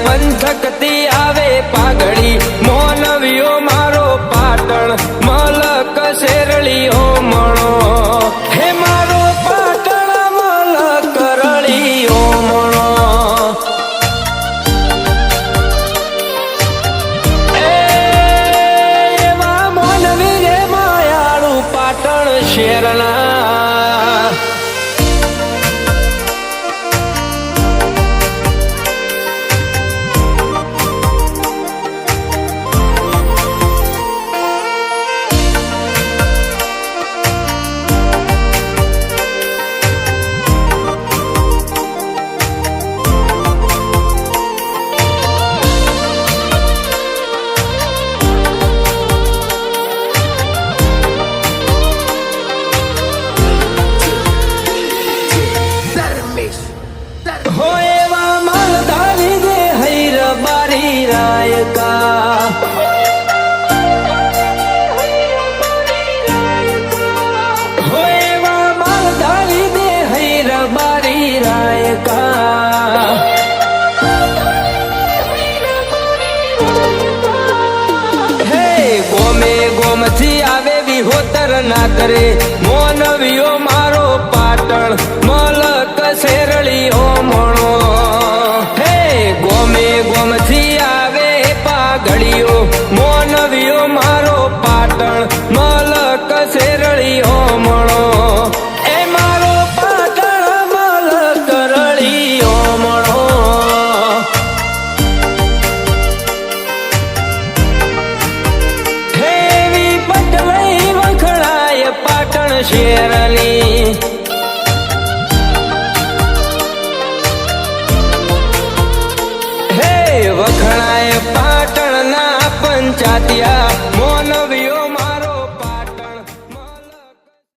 પંથકતી આવે પાઘડી મોનવીઓ મારો પાટણ મલક શેરળીઓ મણો હે મારો પાટણ મલક રળીઓ મણો એવા મોનવી રે માયાળું પાટણ શેરના हो एवा मालधारी दे हैर बारी रायका हो एवा मालधारी दे हैर बारी रायका हे गोमे गोमथी आवे विहोतर ना करे मोनवियो